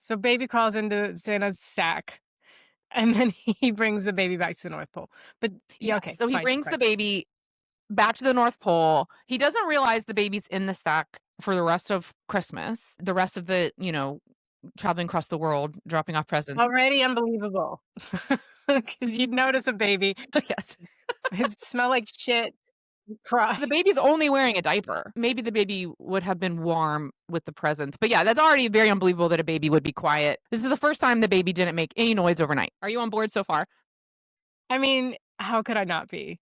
So baby crawls into Santa's sack, and then he brings the baby back to the North Pole. But yeah, Yes. okay, So he fine, brings fine. the baby back to the North Pole. He doesn't realize the baby's in the sack for the rest of Christmas, the rest of the, traveling across the world, dropping off presents. Already unbelievable. Because you'd notice a baby, Yes. it'd smell like shit, cry. The baby's only wearing a diaper. Maybe the baby would have been warm with the presents. But yeah, that's already very unbelievable that a baby would be quiet. This is the first time the baby didn't make any noise overnight. Are you on board so far? I mean, how could I not be?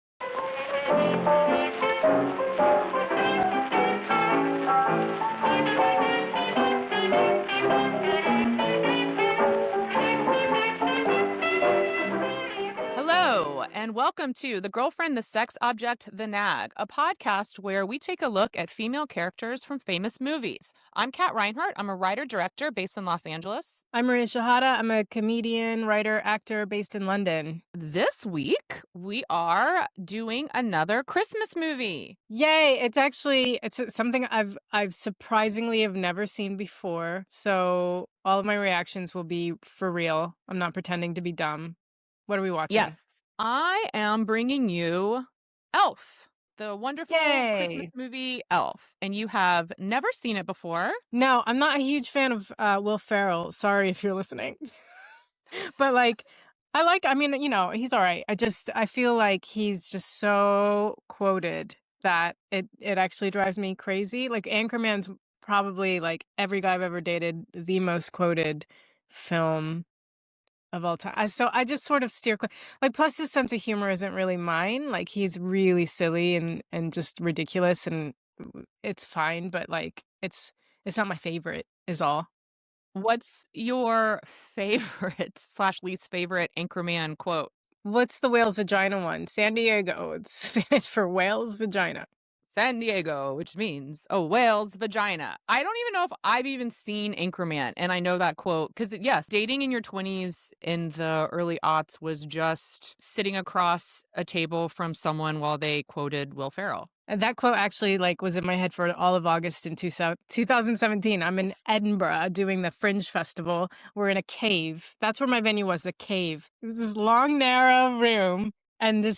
Hello, and welcome to The Girlfriend, the Sex Object, the Nag, a podcast where we take a look at female characters from famous movies. I'm Cat Rhinehart. I'm a writer-director based in Los Angeles. I'm Maria Shehata. I'm a comedian, writer, actor based in London. This week, we are doing another Christmas movie. Yay! It's something I've surprisingly have never seen before. So all of my reactions will be for real. I'm not pretending to be dumb. What are we watching? Yes, I am bringing you Elf, the wonderful Christmas Yay! movie Elf, and you have never seen it before. No, I'm not a huge fan of Will Ferrell. Sorry if you're listening. But I mean, he's all right. I feel like he's just so quoted that it actually drives me crazy. Like Anchorman's probably like every guy I've ever dated, the most quoted film of all time. So I just sort of steer clear. Like, plus his sense of humor isn't really mine. Like he's really silly and just ridiculous, and it's fine, but like it's not my favorite is all. What's your favorite / least favorite Anchorman quote? What's the whale's vagina one? San Diego. It's Spanish for whale's vagina. San Diego, which means a whale's vagina. I don't even know if I've even seen Anchorman, and I know that quote because, yes, dating in your 20s in the early aughts was just sitting across a table from someone while they quoted Will Ferrell. And that quote actually was in my head for all of August in 2017. I'm in Edinburgh doing the Fringe Festival. We're in a cave. That's where my venue was, a cave. It was this long, narrow room and it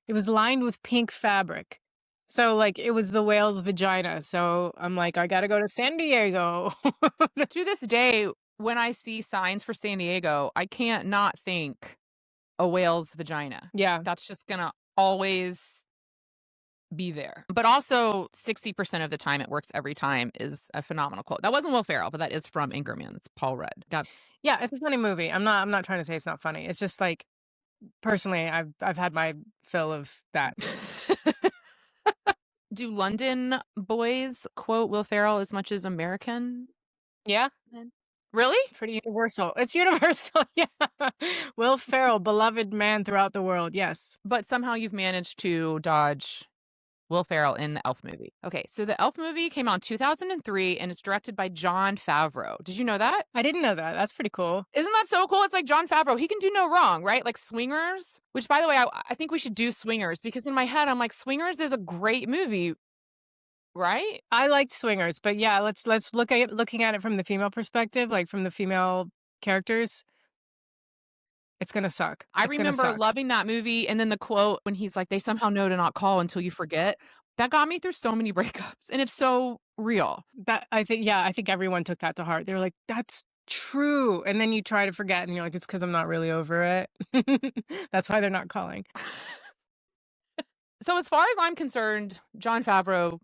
was lined with pink fabric. So it was the whale's vagina. So I'm like, I got to go to San Diego. To this day, when I see signs for San Diego, I can't not think a whale's vagina. Yeah. That's just going to always be there. But also 60% of the time it works every time is a phenomenal quote. That wasn't Will Ferrell, but that is from Anchorman. It's Paul Rudd. Yeah, it's a funny movie. I'm not trying to say it's not funny. It's just like personally I've had my fill of that. Do London boys quote Will Ferrell as much as American Yeah. men? Really? Pretty universal. It's universal. Yeah. Will Ferrell, beloved man throughout the world. Yes. But somehow you've managed to dodge Will Ferrell in the Elf movie. Okay, so the Elf movie came out in 2003 and it's directed by Jon Favreau. Did you know that? I didn't know that. That's pretty cool. Isn't that so cool? It's like Jon Favreau. He can do no wrong, right? Like Swingers, which, by the way, I think we should do Swingers because in my head, I'm like, Swingers is a great movie, right? I liked Swingers, but yeah, let's looking at it from the female perspective, like from the female characters. It's gonna suck. I It's gonna remember suck. loving that movie. And then the quote when he's like, they somehow know to not call until you forget. That got me through so many breakups. And it's so real. That I think everyone took that to heart. They were like, that's true. And then you try to forget and you're like, it's because I'm not really over it. That's why they're not calling. So as far as I'm concerned, Jon Favreau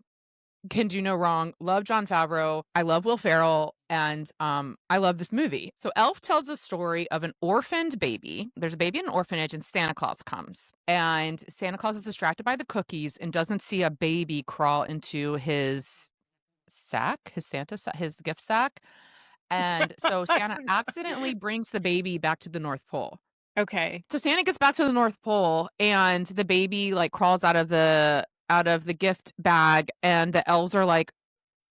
can do no wrong. Love Jon Favreau. I love Will Ferrell. And I love this movie. So Elf tells the story of an orphaned baby. There's a baby in an orphanage and Santa Claus comes. And Santa Claus is distracted by the cookies and doesn't see a baby crawl into his sack, his gift sack. And so Santa accidentally brings the baby back to the North Pole. Okay. So Santa gets back to the North Pole and the baby crawls out of the gift bag and the elves are like,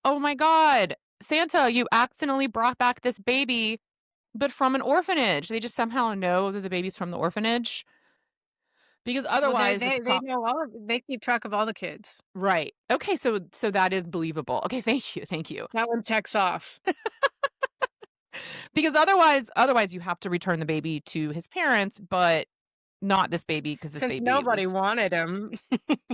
"Oh my God, Santa, you accidentally brought back this baby, but from an orphanage." They just somehow know that the baby's from the orphanage. Because otherwise they know they keep track of all the kids. Right. Okay, so that is believable. Okay, thank you. That one checks off. Because otherwise you have to return the baby to his parents, but not this baby because this Since baby nobody was wanted him.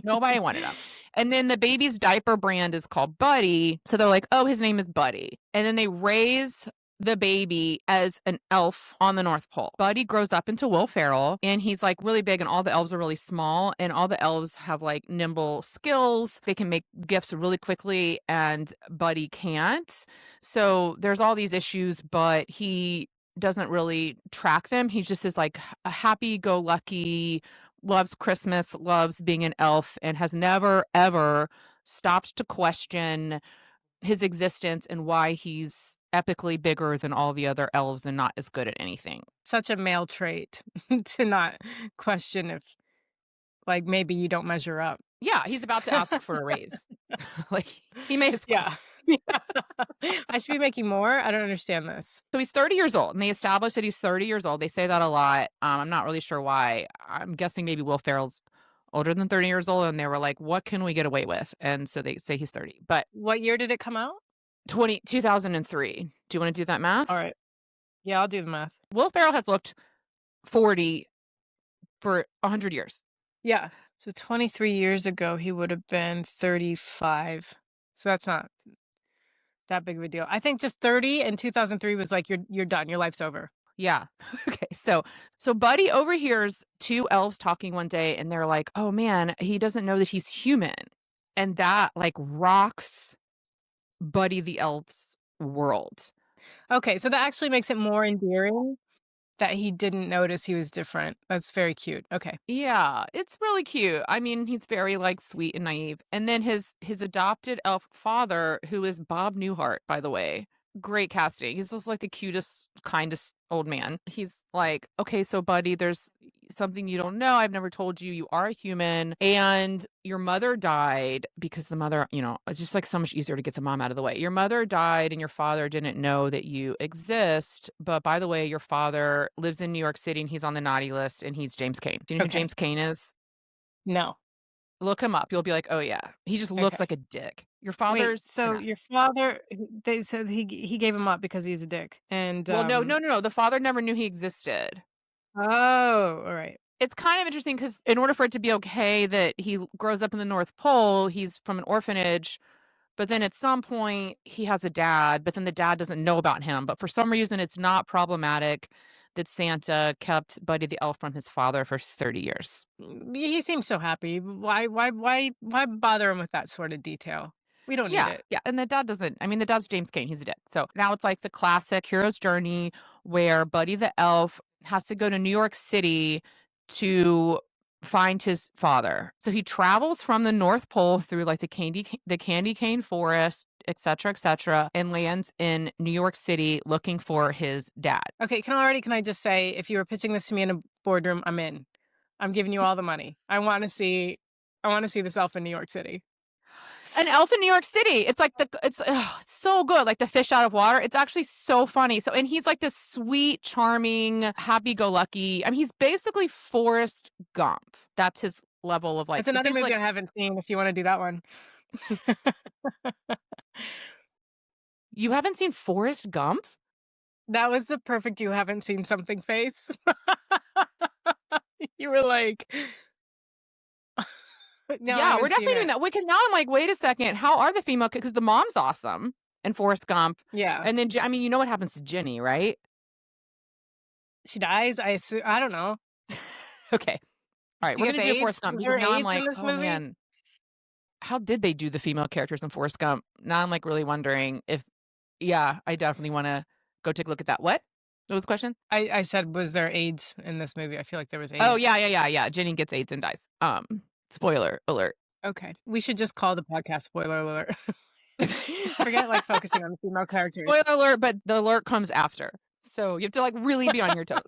nobody wanted him. And then the baby's diaper brand is called Buddy. So they're like, oh, his name is Buddy. And then they raise the baby as an elf on the North Pole. Buddy grows up into Will Ferrell, and he's like really big, and all the elves are really small, and all the elves have like nimble skills. They can make gifts really quickly, and Buddy can't. So there's all these issues, but he doesn't really track them. He just is like a happy-go-lucky, loves Christmas, loves being an elf, and has never, ever stopped to question his existence and why he's epically bigger than all the other elves and not as good at anything. Such a male trait to not question if, like, maybe you don't measure up. Yeah, he's about to ask for a raise. Like, he may as well. Yeah. I should be making more? I don't understand this. So he's 30 years old, and they establish that he's 30 years old. They say that a lot. I'm not really sure why. I'm guessing maybe Will Ferrell's older than 30 years old, and they were like, what can we get away with? And so they say he's 30. But What year did it come out? 2003. Do you want to do that math? All right. Yeah, I'll do the math. Will Ferrell has looked 40 for 100 years. Yeah. So 23 years ago, he would have been 35. So that's not that big of a deal. I think just 30 in 2003 was like, you're done. Your life's over. Yeah. Okay. So Buddy overhears two elves talking one day, and they're like, oh man, he doesn't know that he's human. And that like rocks Buddy the elf's world. Okay. So that actually makes it more endearing that he didn't notice he was different. That's very cute. Okay. Yeah, it's really cute. I mean, he's very like sweet and naive. And then his adopted elf father, who is Bob Newhart, by the way. Great casting. He's just like the cutest, kindest old man. He's like, okay, so Buddy, there's something you don't know. I've never told you. You are a human, and your mother died because the mother, it's just like so much easier to get the mom out of the way. Your mother died, and your father didn't know that you exist. But by the way, your father lives in New York City, and he's on the naughty list, and he's James Cain. Do you know who Okay. James Cain is? No. Look him up. You'll be like, oh yeah, he just looks Okay. like a dick. Your Wait, father's so an your father, they said he gave him up because he's a dick. And well, no. The father never knew he existed. Oh, all right. It's kind of interesting because in order for it to be okay that he grows up in the North Pole, he's from an orphanage, but then at some point he has a dad, but then the dad doesn't know about him. But for some reason, it's not problematic that Santa kept Buddy the elf from his father for 30 years. He seems so happy. Why bother him with that sort of detail? We don't need it. Yeah. And the dad doesn't, I mean, the dad's James Cain. He's a dick. So now it's like the classic hero's journey where Buddy the elf has to go to New York City to find his father. So he travels from the North Pole through like the candy cane forest, et cetera, and lands in New York City looking for his dad. Okay, can I just say, if you were pitching this to me in a boardroom, I'm in. I'm giving you all the money. I want to see this elf in New York City. An elf in New York City. It's like it's so good. Like the fish out of water. It's actually so funny. So, and he's like this sweet, charming, happy-go-lucky. I mean, he's basically Forrest Gump. That's his level of like. It's another movie like, I haven't seen. If you want to do that one. You haven't seen Forrest Gump? That was the perfect you haven't seen something face. You were like, no, yeah, we're definitely doing that. Because now I'm like, wait a second, how are the female? Because the mom's awesome in Forrest Gump. Yeah, and then I mean, you know what happens to Jenny, right? She dies. I don't know. Okay, all right, we're gonna do Forrest Gump because now I'm like, oh movie? Man, how did they do the female characters in Forrest Gump? Now I'm like really wondering if, yeah, I definitely want to go take a look at that. What was the question? I said, was there AIDS in this movie? I feel like there was AIDS. Oh yeah. Jenny gets AIDS and dies. Spoiler alert. Okay, we should just call the podcast "Spoiler Alert." Forget like focusing on the female characters. Spoiler alert, but the alert comes after, so you have to like really be on your toes.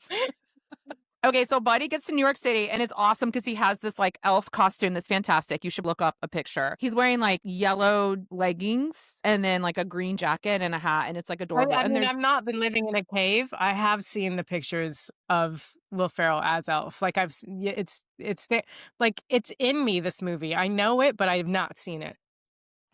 Okay, so Buddy gets to New York City, and it's awesome because he has this like elf costume that's fantastic. You should look up a picture. He's wearing like yellow leggings and then like a green jacket and a hat, and it's like adorable. I mean, I've not been living in a cave. I have seen the pictures of Will Ferrell as Elf. Like it's there. Like it's in me. This movie, I know it, but I have not seen it.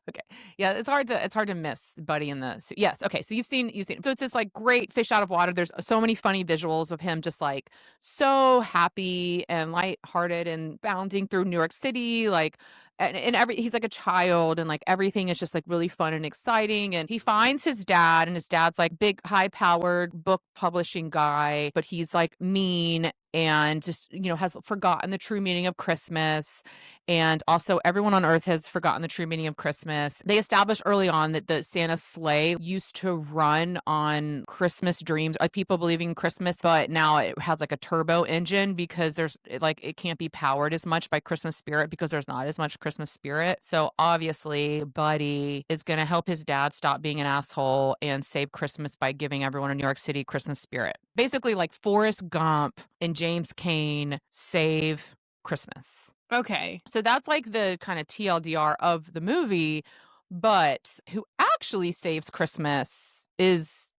Okay. Yeah, it's hard to miss Buddy in the suit. Yes, okay, so you've seen. So it's this, like, great fish out of water. There's so many funny visuals of him just, like, so happy and lighthearted and bounding through New York City, like, and he's like a child, and, like, everything is just, like, really fun and exciting, and he finds his dad, and his dad's, like, big, high-powered book publishing guy, but he's, like, mean and just, has forgotten the true meaning of Christmas, and also everyone on Earth has forgotten the true meaning of Christmas. They established early on that the Santa sleigh used to run on Christmas dreams, like people believing in Christmas, but now it has like a turbo engine because it can't be powered as much by Christmas spirit because there's not as much Christmas spirit. So obviously, Buddy is going to help his dad stop being an asshole and save Christmas by giving everyone in New York City Christmas spirit. Basically, like Forrest Gump and James Cain save Christmas. Okay. So that's like the kind of TLDR of the movie, but who actually saves Christmas is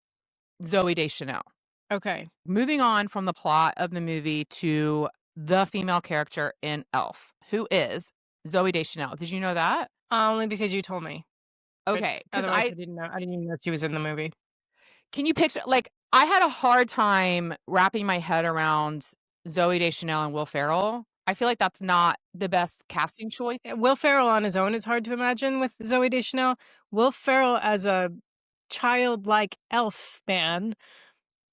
Zooey Deschanel. Okay. Moving on from the plot of the movie to the female character in Elf, who is Zooey Deschanel. Did you know that? Only because you told me. But Okay, because otherwise, I didn't know. I didn't even know she was in the movie. can you picture, like, I had a hard time wrapping my head around Zooey Deschanel and Will Ferrell. I feel like that's not the best casting choice. Will Ferrell on his own is hard to imagine with Zoe Deschanel. Will Ferrell as a childlike elf man,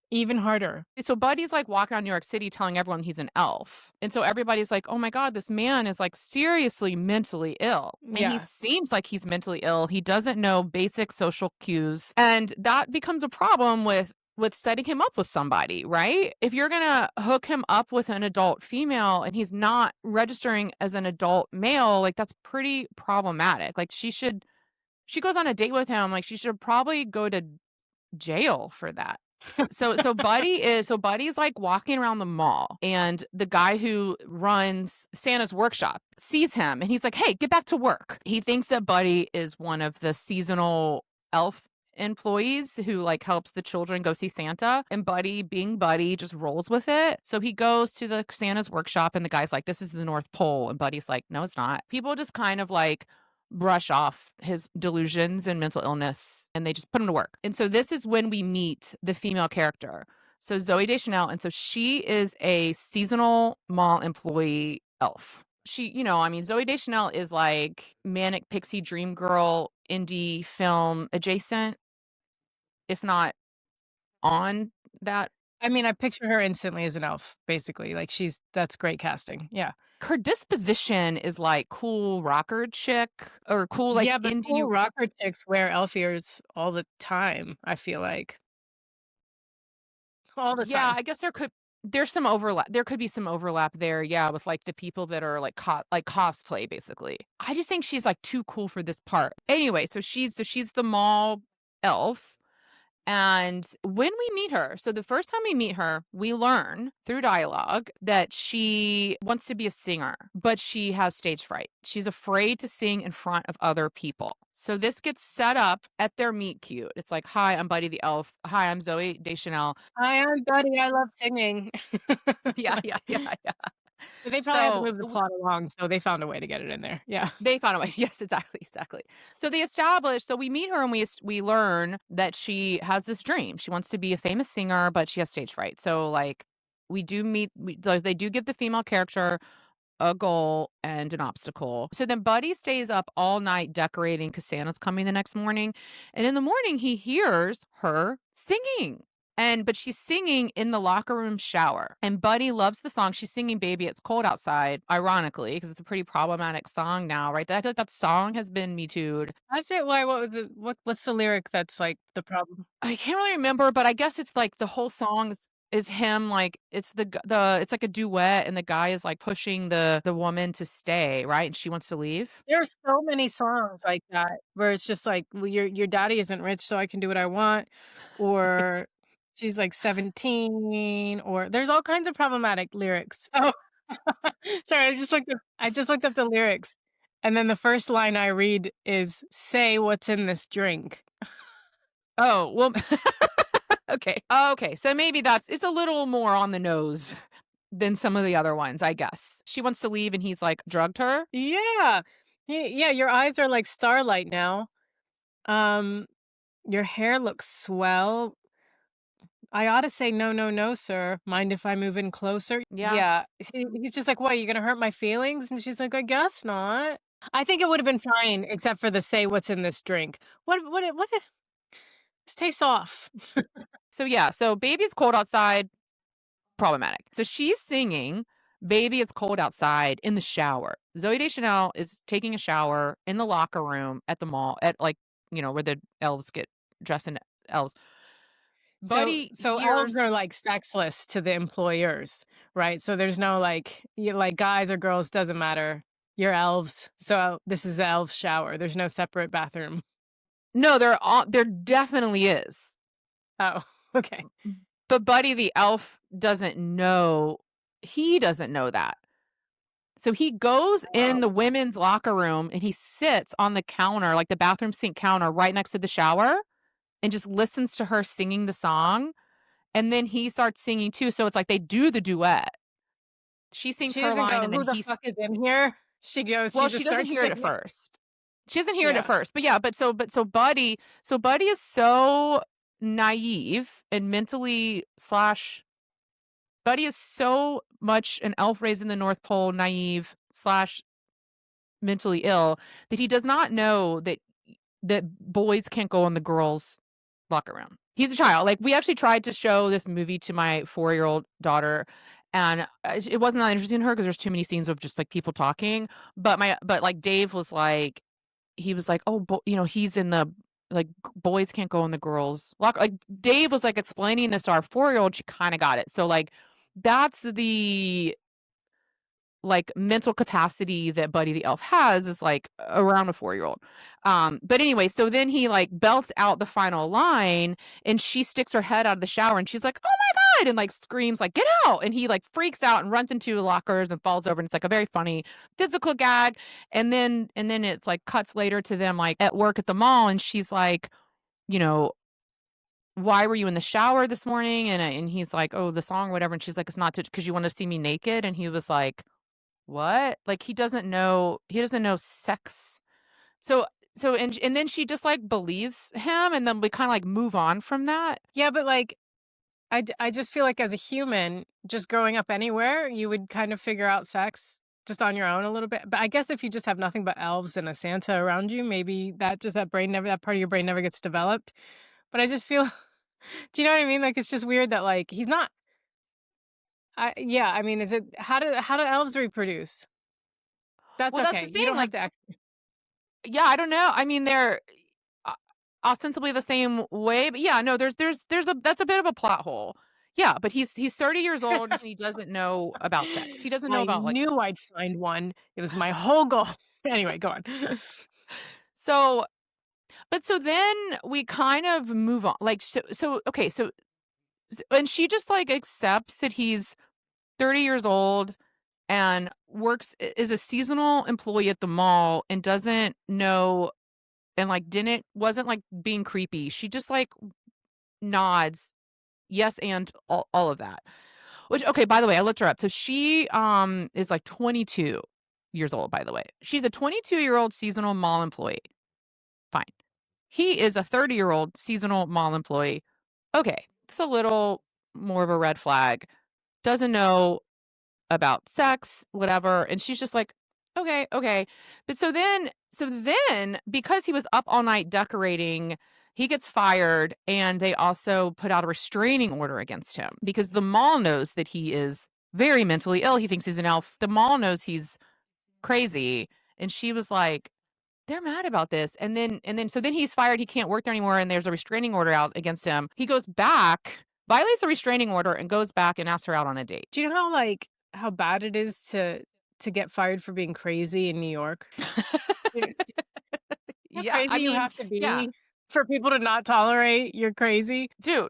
even harder. So Buddy's like walking around New York City telling everyone he's an elf. And so everybody's like, oh my God, this man is like seriously mentally ill. And he Yeah. seems like he's mentally ill. He doesn't know basic social cues. And that becomes a problem with setting him up with somebody, right? If you're going to hook him up with an adult female and he's not registering as an adult male, like that's pretty problematic. Like she goes on a date with him, like she should probably go to jail for that. Buddy's like walking around the mall, and the guy who runs Santa's workshop sees him and he's like, "Hey, get back to work." He thinks that Buddy is one of the seasonal elf employees who like helps the children go see Santa, and Buddy, being Buddy, just rolls with it. So he goes to the Santa's workshop and the guy's like, "This is the North Pole." And Buddy's like, "No, it's not." People just kind of like brush off his delusions and mental illness and they just put him to work. And so this is when we meet the female character. So Zooey Deschanel, and so she is a seasonal mall employee elf. Zooey Deschanel is like manic pixie dream girl indie film adjacent, if not on that. I mean, I picture her instantly as an elf, basically. Like that's great casting. Yeah. Her disposition is like cool rocker chick or cool like Yeah, but indie. cool rocker chicks wear elf ears all the time, I feel like. All the Yeah, time. I guess there's some overlap. There could be some overlap there, yeah, with like the people that are like like cosplay basically. I just think she's like too cool for this part. Anyway, so she's the mall elf. And when we meet her, so the first time we meet her, we learn through dialogue that she wants to be a singer, but she has stage fright. She's afraid to sing in front of other people. So this gets set up at their meet cute. It's like, "Hi, I'm Buddy the Elf. Hi, I'm Zooey Deschanel." Hi, I'm Buddy. I love singing. Yeah, yeah, yeah, yeah. They probably had to So move the plot along, so they found a way to get it in there. Yeah. they found a way. Yes, exactly, exactly. So we meet her and we learn that she has this dream. She wants to be a famous singer, but she has stage fright. So like they do give the female character a goal and an obstacle. So then Buddy stays up all night decorating because Santa's coming the next morning. And in the morning, he hears her singing. But she's singing in the locker room shower. And Buddy loves the song. She's singing Baby It's Cold Outside, ironically, because it's a pretty problematic song now, right? I feel like that song has been Me Too'd. I say, why? What was it? What's the lyric that's like the problem? I can't really remember, but I guess it's like the whole song is him, like it's it's like a duet and the guy is like pushing the woman to stay, right? And she wants to leave. There are so many songs like that where it's just like, well, your daddy isn't rich, so I can do what I want, or she's like 17, or there's all kinds of problematic lyrics. Oh, sorry, I just looked up the lyrics, and then the first line I read is "Say what's in this drink." Oh, well, okay. Okay. So maybe it's a little more on the nose than some of the other ones, I guess. She wants to leave and he's like drugged her. Yeah. Yeah, your eyes are like starlight now. Um, your hair looks swell. I ought to say, "No, no, no, sir. Mind if I move in closer?" Yeah. Yeah. He's just like, "What, are you gonna hurt my feelings?" And she's like, "I guess not." I think it would've been fine except for the "Say what's in this drink." What this tastes off. So, yeah, so Baby It's Cold Outside, problematic. So she's singing Baby It's Cold Outside in the shower. Zoe Deschanel is taking a shower in the locker room at the mall at, like, where the elves get dressed in elves. So Buddy so elves hears are like sexless to the employers, right? So there's no like you like guys or girls, doesn't matter. You're elves. So this is the elf shower. There's no separate bathroom. No, there definitely is. Oh, okay. But Buddy the elf doesn't know he doesn't know that. So he goes in Oh. the women's locker room and he sits on the counter, like the bathroom sink counter right next to the shower and just listens to her singing the song, and then he starts singing too, so it's like they do the duet. She sings She her doesn't line go, and then "Who the fuck is in here?" She well, she just doesn't starts hear it at singing. first. She doesn't hear it at Yeah. first, but yeah, Buddy is so naive and mentally slash Buddy is so much an elf raised in the North Pole, naive slash mentally ill, that he does not know that boys can't go in the girls' locker room. He's a child. Like, we actually tried to show this movie to my 4-year-old daughter, and it wasn't that interesting to her because there's too many scenes of just like people talking. But like Dave was like, he was like, oh, he's in the like boys can't go in the girls' locker. Like Dave was like explaining this to our 4-year-old. She kind of got it. So like that's the like mental capacity that Buddy the Elf has is like around a 4-year-old. But anyway, so then he like belts out the final line and she sticks her head out of the shower and she's like, "Oh my God," and like screams like, "Get out." And he like freaks out and runs into the lockers and falls over and it's like a very funny physical gag. And then it's like cuts later to them like at work at the mall and she's like, you know, "Why were you in the shower this morning?" And he's like, "Oh, the song or whatever." And she's like, "It's not because you want to see me naked." And he was like, what? Like, he doesn't know sex. So and then she just, like, believes him, and then we kinda, like, move on from that. Yeah, but like I just feel like as a human, just growing up anywhere, you would kind of figure out sex just on your own a little bit. But I guess if you just have nothing but elves and a Santa around you, maybe that part of your brain never gets developed. But I just feel do you know what I mean? Like it's just weird that like he's not yeah, I mean, is it how do elves reproduce? That's Well, that's the okay. You thing, don't have like, to yeah, I don't know. I mean, they're o ostensibly the same way, but yeah, no, there's a that's a bit of a plot hole. Yeah, but he's 30 years old, and he doesn't know about sex. He doesn't know I about, like knew I'd find one. It was my whole goal. Anyway, go on. so but so then we kind of move on, like, okay, and she just, like, accepts that he's 30 years old and is a seasonal employee at the mall and doesn't know and, like, didn't wasn't, like, being creepy. She just, like, nods, yes, and all of that. Which okay, by the way, I looked her up. So she, is, like, 22 years old, by the way. She's a 22-year-old seasonal mall employee. Fine. He is a 30-year-old seasonal mall employee. Okay, it's a little more of a red flag. Doesn't know about sex, whatever, and she's just like, "Okay, okay." But so then because he was up all night decorating, he gets fired, and they also put out a restraining order against him because the mall knows that he is very mentally ill. He thinks he's an elf. The mall knows he's crazy, and she was like, "They're mad about this." And then he's fired, he can't work there anymore, and there's a restraining order out against him. He goes back, violates the restraining order, and goes back and asks her out on a date. Do you know how, like how bad it is to get fired for being crazy in New York? You how Yeah, I crazy you mean, have to yeah, be for people to not tolerate you're crazy? dude,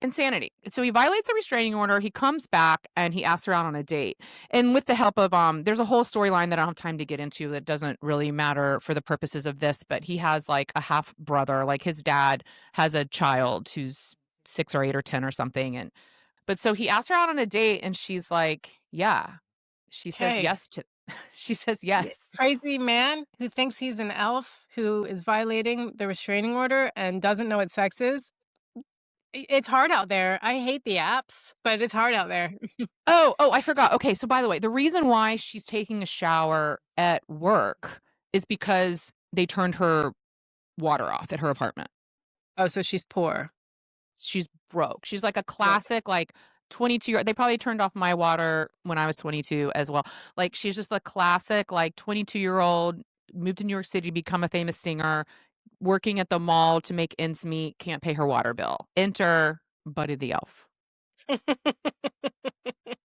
insanity. So he violates a restraining order, he comes back, and he asks her out on a date, and with the help of, there's a whole storyline that I don't have time to get into that doesn't really matter for the purposes of this, but he has, like, a half brother, like, his dad has a child who's 6 or 8 or 10 or something, but so he asks her out on a date, and she's like, "Yeah." She says Okay. yes to She says yes. Crazy man who thinks he's an elf who is violating the restraining order and doesn't know what sex is. It's hard out there. I hate the apps, but it's hard out there. Oh, I forgot. Okay, so by the way, the reason why she's taking a shower at work is because they turned her water off at her apartment. Oh, so she's poor. She's broke. She's like a classic, like 22 they probably turned off my water when I was 22 as well. Like she's just the classic, like 22-year-old, moved to New York City to become a famous singer, working at the mall to make ends meet, can't pay her water bill. Enter Buddy the Elf.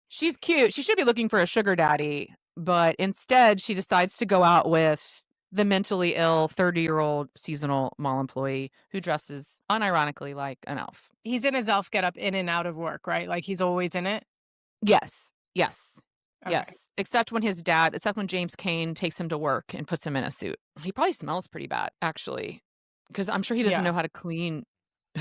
She's cute. She should be looking for a sugar daddy, but instead she decides to go out with the mentally ill 30-year-old seasonal mall employee who dresses unironically like an elf. He's in his elf getup in and out of work, right? Like he's always in it? Yes. Yes. Okay. Yes. Except when James Cain takes him to work and puts him in a suit. He probably smells pretty bad, actually, because I'm sure he doesn't Yeah. know how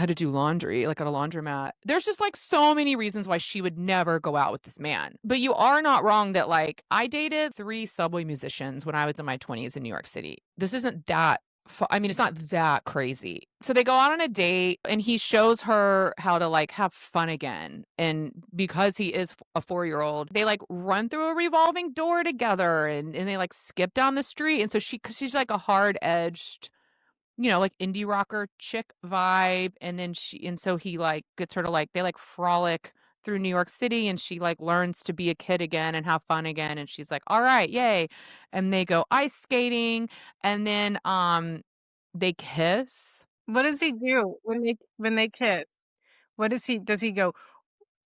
to do laundry, like at a laundromat. There's just like so many reasons why she would never go out with this man. But you are not wrong that like I dated 3 subway musicians when I was in my 20s in New York City. This isn't that I mean, it's not that crazy. So they go out on a date and he shows her how to like have fun again. And because he is a 4-year-old, they like run through a revolving door together and they like skip down the street. And so cause she's like a hard edged, like indie rocker chick vibe. And so he like gets her to like, they like frolic through New York City and she like learns to be a kid again and have fun again. And she's like, all right, yay. And they go ice skating and then, they kiss. What does he do when they kiss? Does he go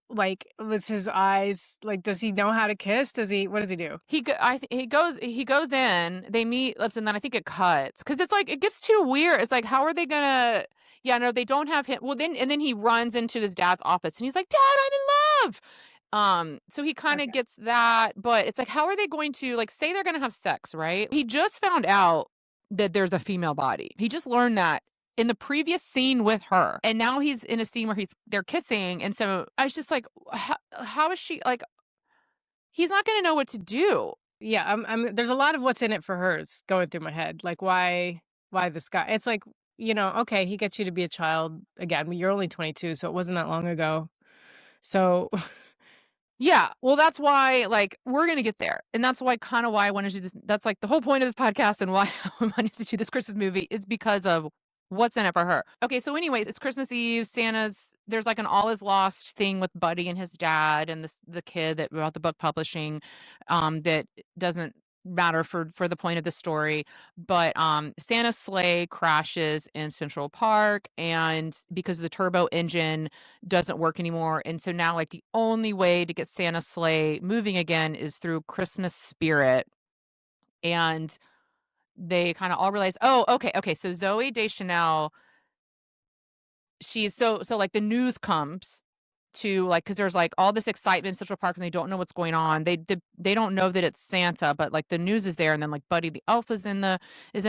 like with his eyes, like does he know how to kiss? What does he do? He goes in, they meet lips, and then I think it cuts because it's like it gets too weird. It's like how are they gonna? Yeah, no, they don't have him. Well, then he runs into his dad's office and he's like, "Dad, I'm in love." So he kind of Okay. gets that, but it's like how are they going to like say they're gonna have sex, right? He just found out that there's a female body. He just learned that in the previous scene with her. And now he's in a scene where they're kissing. And so I was just like, how is she like he's not going to know what to do. Yeah, there's a lot of what's in it for hers going through my head. Like why this guy? It's like, okay, he gets you to be a child again. You're only 22, so it wasn't that long ago. So Yeah, well, that's why, like, we're gonna get there, and that's why kinda why I wanted to do this that's, like, the whole point of this podcast and why I wanted to do this Christmas movie is because of what's in it for her. Okay, so anyways, it's Christmas Eve, there's, like, an all is lost thing with Buddy and his dad and the kid that about the book publishing, that doesn't matter for the point of the story, but, Santa's sleigh crashes in Central Park, and because the turbo engine doesn't work anymore. And so now like the only way to get Santa's sleigh moving again is through Christmas spirit. And they kind of all realize, oh, okay. So Zoe Deschanel, she's so like the news comes to like because there's like all this excitement in Central Park and they don't know what's going on. They don't know that it's Santa, but like the news is there, and then like Buddy the Elf is in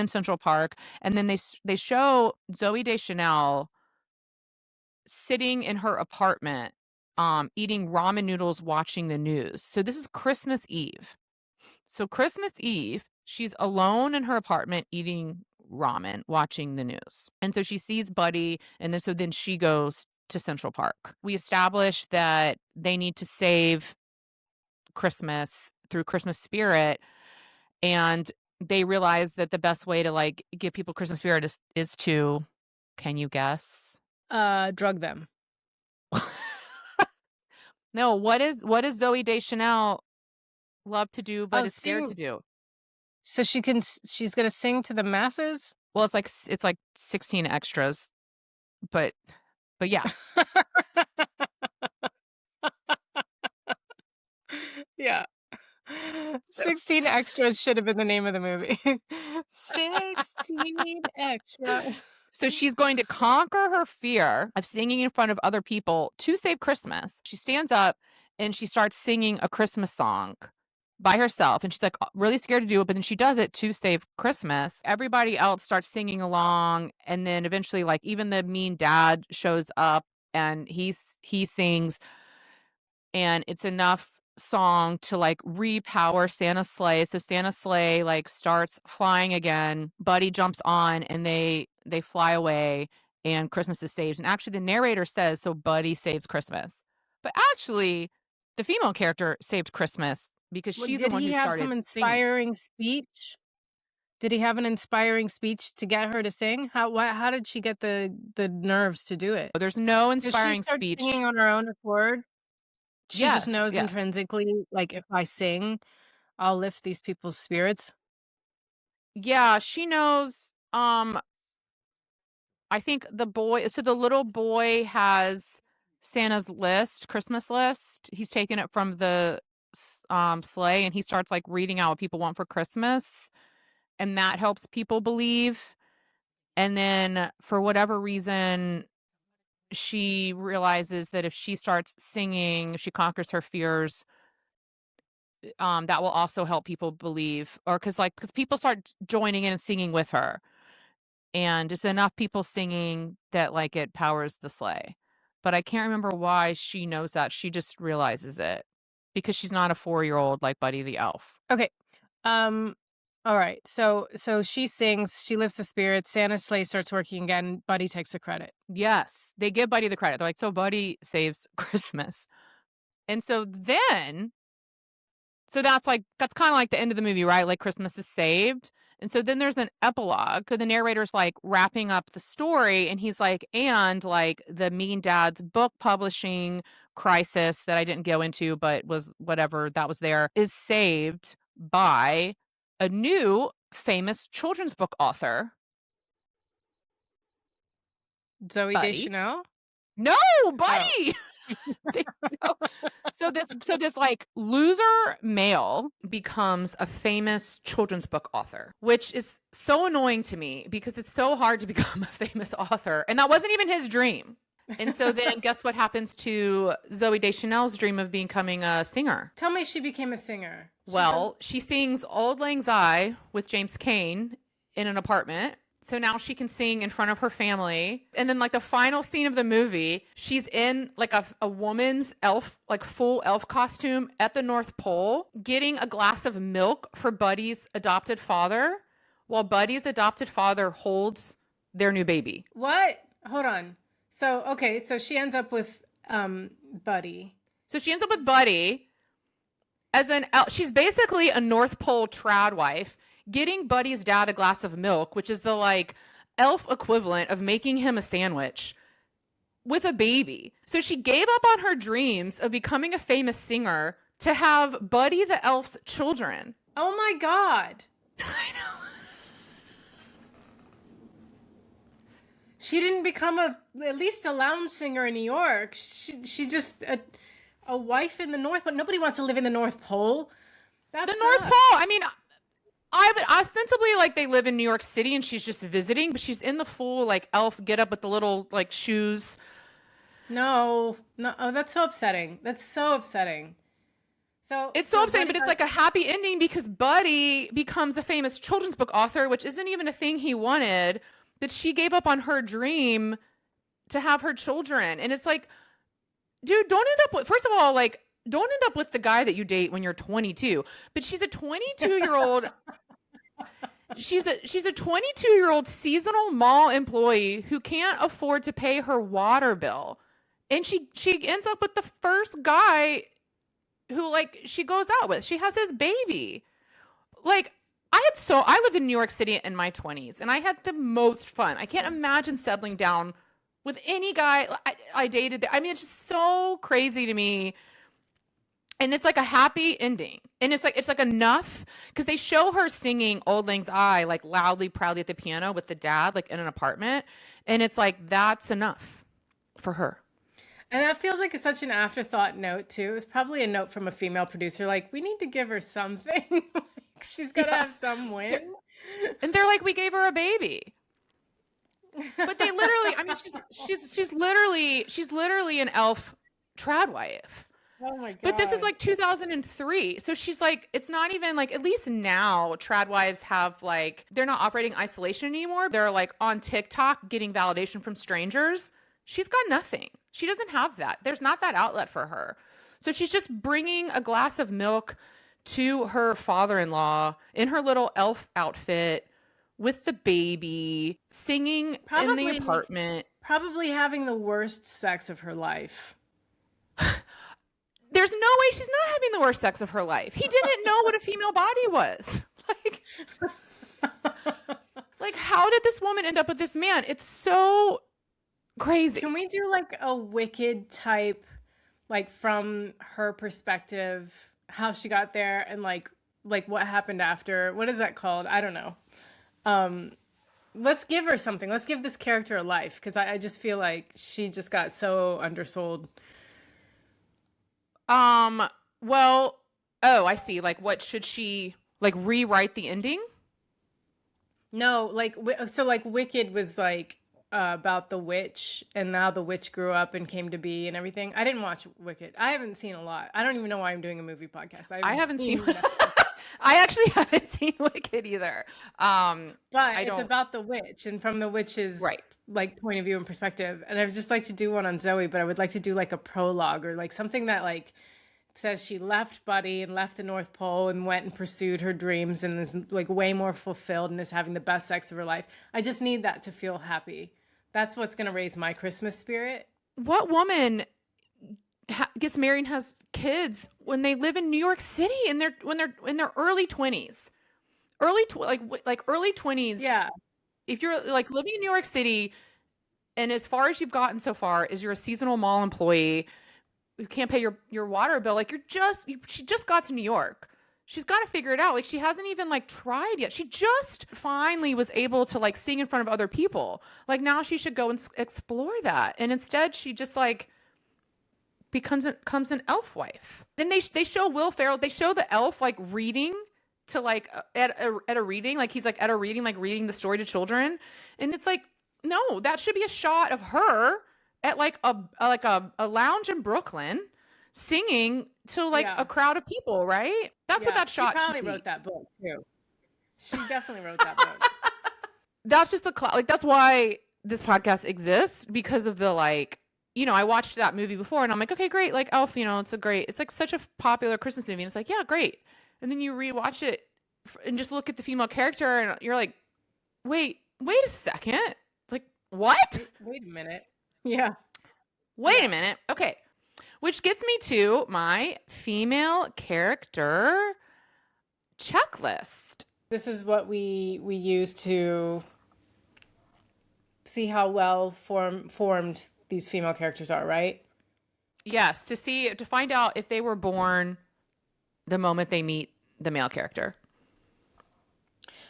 Central Park, and then they show Zoe Deschanel sitting in her apartment, eating ramen noodles, watching the news. So this is Christmas Eve. So Christmas Eve, she's alone in her apartment eating ramen, watching the news. And so she sees Buddy, and then she goes to Central Park. We establish that they need to save Christmas through Christmas spirit, and they realize that the best way to like give people Christmas spirit is to, can you guess? drug them. No, what is Zoe Deschanel love to do but Oh, is scared to sing. do? So she's gonna sing to the masses? Well, it's like 16 extras, but yeah. Yeah. So 16 extras should have been the name of the movie. 16 extras. so she's going to conquer her fear of singing in front of other people to save Christmas. She stands up and she starts singing a Christmas song by herself, and she's like really scared to do it, but then she does it to save Christmas. Everybody else starts singing along, and then eventually like even the mean dad shows up and he sings, and it's enough song to like repower Santa's sleigh. So Santa's sleigh like starts flying again. Buddy jumps on and they fly away and Christmas is saved. And actually the narrator says, so Buddy saves Christmas. But actually the female character saved Christmas because Well, she's the did one he who have some started singing. inspiring speech? Did he have an inspiring speech to get her to sing? How did she get the nerves to do it? There's no Does she inspiring start speech. singing on her own accord? She just Yes, knows yes. intrinsically, like, if I sing, I'll lift these people's spirits? Yeah, she knows. I think the little boy has Santa's list, Christmas list. He's taken it from the sleigh and he starts like reading out what people want for Christmas. And that helps people believe. And then for whatever reason, she realizes that if she starts singing, she conquers her fears. That will also help people believe, or because people start joining in and singing with her. And it's enough people singing that, like, it powers the sleigh. But I can't remember why she knows that, she just realizes it, because she's not a 4-year-old like Buddy the Elf. Okay. Um, alright, so she sings, she lifts the spirits, Santa's sleigh starts working again, Buddy takes the credit. Yes, they give Buddy the credit, they're like, "So Buddy saves Christmas." And so that's kinda like the end of the movie, right? Like, Christmas is saved, and so then there's an epilogue, 'cause the narrator's, like, wrapping up the story, and he's like, "And, like, the Mean Dad's book publishing crisis that I didn't go into, but was whatever that was there, is saved by a new famous children's book author, Zooey Buddy." Deschanel? No, Oh. Buddy! They no. So this like loser male becomes a famous children's book author, which is so annoying to me because it's so hard to become a famous author, and that wasn't even his dream. And so then guess what happens to Zooey Deschanel's dream of becoming a singer? Tell me she became a singer. Well, she sings Auld Lang Syne with James Cain in an apartment. So now she can sing in front of her family. And then like the final scene of the movie, she's in like a woman's elf, like full elf costume at the North Pole, getting a glass of milk for Buddy's adopted father, while Buddy's adopted father holds their new baby. What? Hold on. So, okay, so she ends up with Buddy. So she ends up with Buddy as she's basically a North Pole trad wife getting Buddy's dad a glass of milk, which is the like elf equivalent of making him a sandwich with a baby. So she gave up on her dreams of becoming a famous singer to have Buddy the elf's children. Oh my God. I know. She didn't become at least a lounge singer in New York. She just a wife in the North, but nobody wants to live in the North Pole. That's the North Pole. I mean, I would ostensibly like they live in New York City and she's just visiting, but she's in the full like elf get up with the little like shoes. No. Oh, that's so upsetting. That's so upsetting. It's so upsetting, but it's like a happy ending because Buddy becomes a famous children's book author, which isn't even a thing he wanted, but she gave up on her dream to have her children. And it's like, dude, don't end up with, first of all, like, don't end up with the guy that you date when you're 22. But she's a 22-year-old. she's a 22-year-old seasonal mall employee who can't afford to pay her water bill. And she ends up with the first guy who like she goes out with. She has his baby. Like I lived in New York City in my 20s and I had the most fun. I can't imagine settling down with any guy I dated. I mean, it's just so crazy to me. And it's like a happy ending. And it's like enough because they show her singing Auld Lang Syne like loudly, proudly at the piano with the dad, like in an apartment. And it's like, that's enough for her. And that feels like it's such an afterthought note too. It was probably a note from a female producer, like, we need to give her something. Like, she's got to have some win. And they're like, we gave her a baby. But they literally, I mean, she's literally an elf trad wife. Oh my God. But this is like 2003. So she's like, it's not even like, at least now trad wives have like, they're not operating isolation anymore. They're like on TikTok getting validation from strangers. She's got nothing. She doesn't have that. There's not that outlet for her. So she's just bringing a glass of milk to her father-in-law in her little elf outfit with the baby, singing in the apartment. Probably having the worst sex of her life. There's no way she's not having the worst sex of her life. He didn't know what a female body was. Like, how did this woman end up with this man? It's so crazy. Can we do like a Wicked type, like from her perspective, how she got there and like what happened after? What is that called? I don't know. Let's give her something. Let's give this character a life, because I just feel like she just got so undersold. Well, oh, I see. Like, what should she, like, rewrite the ending? No, like, so like Wicked was like about the witch, and now the witch grew up and came to be and everything. I didn't watch Wicked. I haven't seen a lot. I don't even know why I'm doing a movie podcast. I haven't seen I actually haven't seen Wicked either. But it's about the witch, and from the witch's like point of view and perspective. And I would just like to do one on Zoe, but I would like to do like a prologue or like something that like says she left Buddy and left the North Pole and went and pursued her dreams and is like way more fulfilled and is having the best sex of her life. I just need that to feel happy. That's what's going to raise my Christmas spirit. What woman gets married and has kids when they live in New York City and when they're in their early 20s? Early 20s. Yeah. If you're like living in New York City and as far as you've gotten so far is you're a seasonal mall employee who can't pay your water bill, like she just got to New York. She's got to figure it out. Like, she hasn't even like tried yet. She just finally was able to like sing in front of other people. Like, now she should go and explore that. And instead she just like becomes an elf wife. Then they show Will Ferrell. They show the elf like reading to like at a reading, like he's like at a reading, like reading the story to children. And it's like, no, that should be a shot of her at like a lounge in Brooklyn singing to like a crowd of people, right? That's what that shot should be. She probably wrote that book too. She definitely wrote that book. That's just like, that's why this podcast exists, because of the like, you know, I watched that movie before and I'm like, okay, great. Like, Elf, you know, it's like such a popular Christmas movie. And it's like, yeah, great. And then you rewatch it and just look at the female character and you're like, wait a second. Like, what? Wait a minute. Yeah. Wait a minute. Okay. Which gets me to my female character checklist. This is what we use to see how well formed these female characters are, right? Yes, to find out if they were born the moment they meet the male character.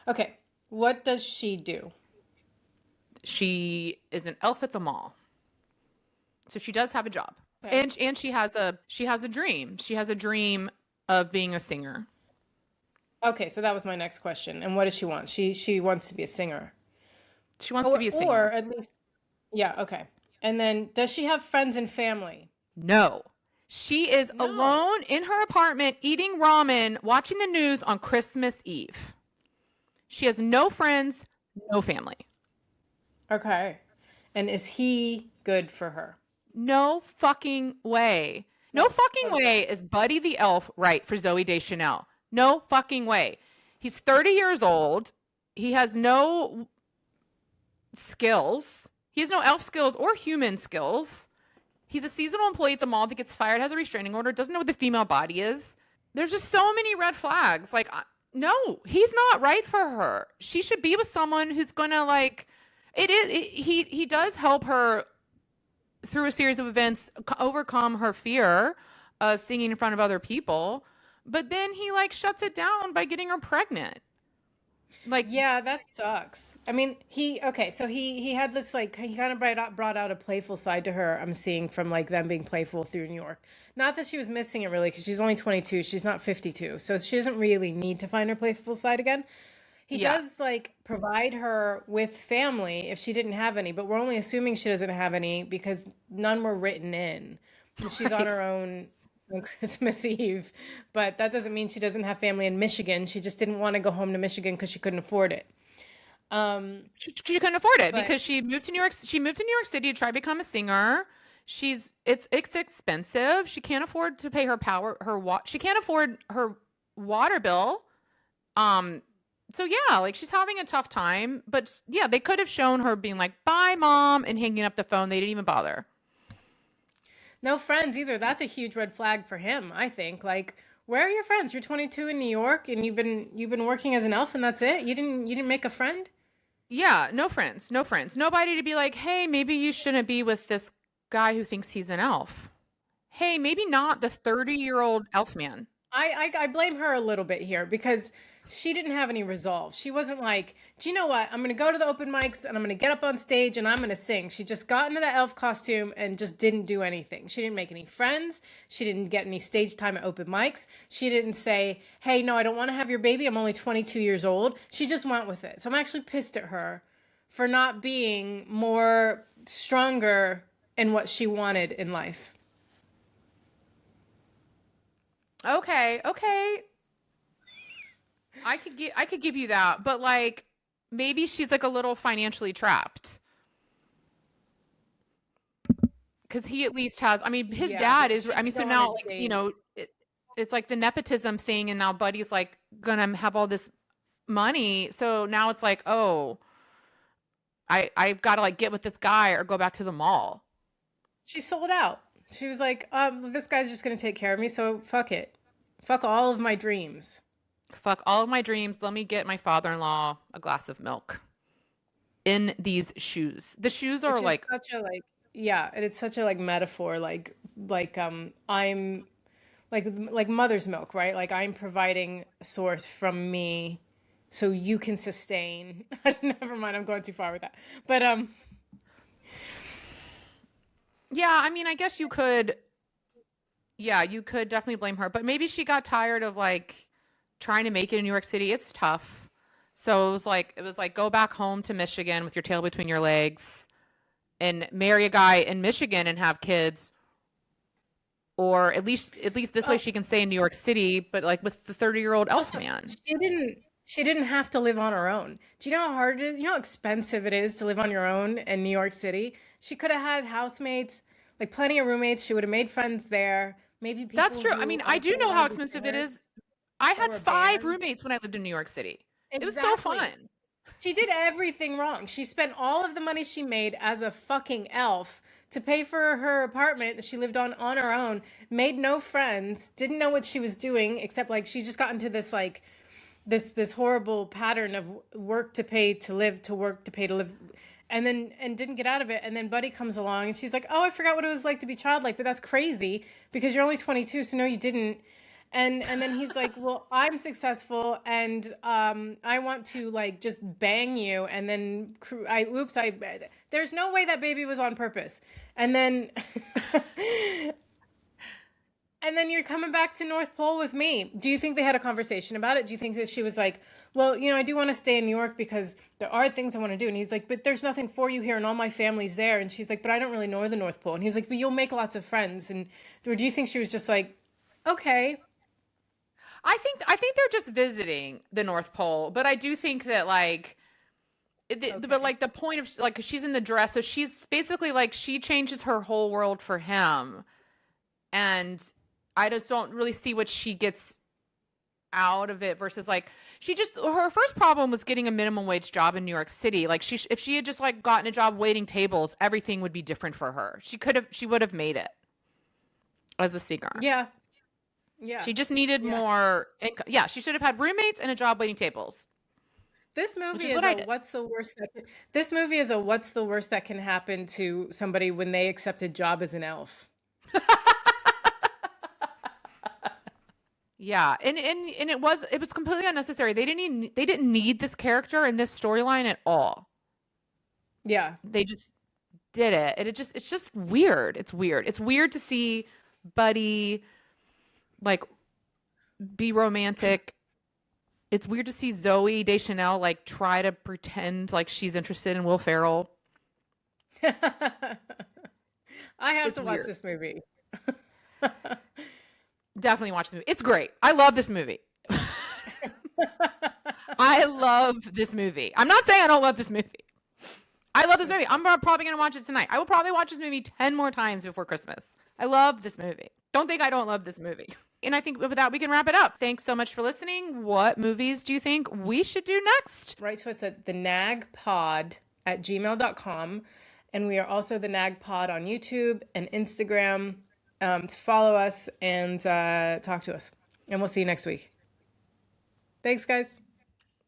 Okay. What does she do? She is an elf at the mall. So she does have a job. Okay. And she has a dream. She has a dream of being a singer. Okay, so that was my next question. And what does she want? She wants to be a singer. She wants to be a singer. Or at least, yeah, okay. And then does she have friends and family? No. She is alone in her apartment eating ramen, watching the news on Christmas Eve. She has no friends, no family. Okay. And is he good for her? No fucking way. No fucking way is Buddy the Elf right for Zooey Deschanel. No fucking way. He's 30 years old. He has no skills. He has no elf skills or human skills. He's a seasonal employee at the mall that gets fired, has a restraining order, doesn't know what the female body is. There's just so many red flags. Like, no, he's not right for her. She should be with someone who's gonna like, he does help her through a series of events overcome her fear of singing in front of other people. But then he like shuts it down by getting her pregnant. Like, yeah, that sucks. I mean, he had this like, he kind of brought out a playful side to her. I'm seeing from like them being playful through New York. Not that she was missing it really, because she's only 22. She's not 52. So she doesn't really need to find her playful side again. He does like provide her with family if she didn't have any, but we're only assuming she doesn't have any because none were written in. She's on her own on Christmas Eve, but that doesn't mean she doesn't have family in Michigan. She just didn't want to go home to Michigan because she couldn't afford it. She couldn't afford it because she moved to New York. She moved to New York City to try to become a singer. it's expensive. She can't afford to pay she can't afford her water bill. So yeah, like she's having a tough time, but yeah, they could have shown her being like, "Bye, mom," and hanging up the phone. They didn't even bother. No friends either. That's a huge red flag for him, I think. Like, where are your friends? You're 22 in New York and you've been working as an elf and that's it? You didn't make a friend? Yeah, no friends, no friends. Nobody to be like, "Hey, maybe you shouldn't be with this guy who thinks he's an elf. Hey, maybe not the 30-year-old elf man." I blame her a little bit here because she didn't have any resolve. She wasn't like, do you know what? I'm gonna go to the open mics and I'm gonna get up on stage and I'm gonna sing. She just got into that elf costume and just didn't do anything. She didn't make any friends. She didn't get any stage time at open mics. She didn't say, hey, no, I don't want to have your baby. I'm only 22 years old. She just went with it. So I'm actually pissed at her for not being more stronger in what she wanted in life. Okay, okay. I could give you that, but like maybe she's like a little financially trapped. Because he at least has, I mean, his Yeah, but dad is, she I mean, could so go on a now, like, date. it's like the nepotism thing, and now Buddy's like gonna have all this money. So now it's like, oh, I've got to like get with this guy or go back to the mall. She sold out. She was like, this guy's just gonna take care of me, so fuck it. Fuck all of my dreams. Fuck all of my dreams. Let me get my father-in-law a glass of milk in these shoes. The shoes are Which is like, such a like yeah, and it's such a like metaphor, I'm like mother's milk, right? Like I'm providing a source from me so you can sustain. Never mind, I'm going too far with that. But yeah, I mean, I guess you could, yeah, you could definitely blame her, but maybe she got tired of like trying to make it in New York City. It's tough. So it was like go back home to Michigan with your tail between your legs and marry a guy in Michigan and have kids, or at least this way oh, she can stay in New York City, but like with the 30-year-old elf also, man. she didn't have to live on her own. Do you know how hard it is? You know how expensive it is to live on your own in New York City? She could have had housemates, like plenty of roommates. She would have made friends there. Maybe That's people true. I who mean, I do also know how wanted to be expensive it singers is. I had or a 5 band. roommates when I lived in New York City. It was so Exactly. fun. She did everything wrong. She spent all of the money she made as a fucking elf to pay for her apartment that she lived on her own, made no friends, didn't know what she was doing except like she just got into this like this horrible pattern of work to pay to live to work to pay to live and didn't get out of it, and then Buddy comes along and she's like, oh, I forgot what it was like to be childlike, but that's crazy because you're only 22, so no you didn't. And then he's like, well, I'm successful and I want to like just bang you, and then I there's no way that baby was on purpose. And then and then you're coming back to North Pole with me. Do you think they had a conversation about it? Do you think that she was like, well, I do want to stay in New York because there are things I want to do? And he's like, but there's nothing for you here and all my family's there. And she's like, but I don't really know the North Pole. And he was like, but you'll make lots of friends. And or do you think she was just like, okay, I think they're just visiting the North Pole, but I do think that like but okay. like the point of like she's in the dress, so she's basically like she changes her whole world for him, and I just don't really see what she gets out of it versus like she just her first problem was getting a minimum wage job in New York City. Like if she had just like gotten a job waiting tables, everything would be different for her. She would have made it as a singer. Yeah, yeah, She just needed yeah. more income. Yeah, she should have had roommates and a job waiting tables, This which movie is what is I a did. this movie is a what's the worst that can happen to somebody when they accept a job as an elf. Yeah, and it was completely unnecessary. They didn't need this character in this storyline at all. Yeah. They just did it. And it's just weird. It's weird. It's weird to see Buddy like be romantic. It's weird to see Zoe Deschanel like try to pretend like she's interested in Will Ferrell. I have It's to watch weird. this movie. Definitely watch the movie. It's great. I love this movie. I love this movie. I'm not saying I don't love this movie. I love this movie. I'm probably going to watch it tonight. I will probably watch this movie 10 more times before Christmas. I love this movie. Don't think I don't love this movie. And I think with that, we can wrap it up. Thanks so much for listening. What movies do you think we should do next? Write to us at thenagpod@gmail.com. And we are also the Nag Pod on YouTube and Instagram, to follow us and talk to us. And we'll see you next week. Thanks, guys.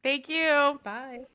Thank you. Bye.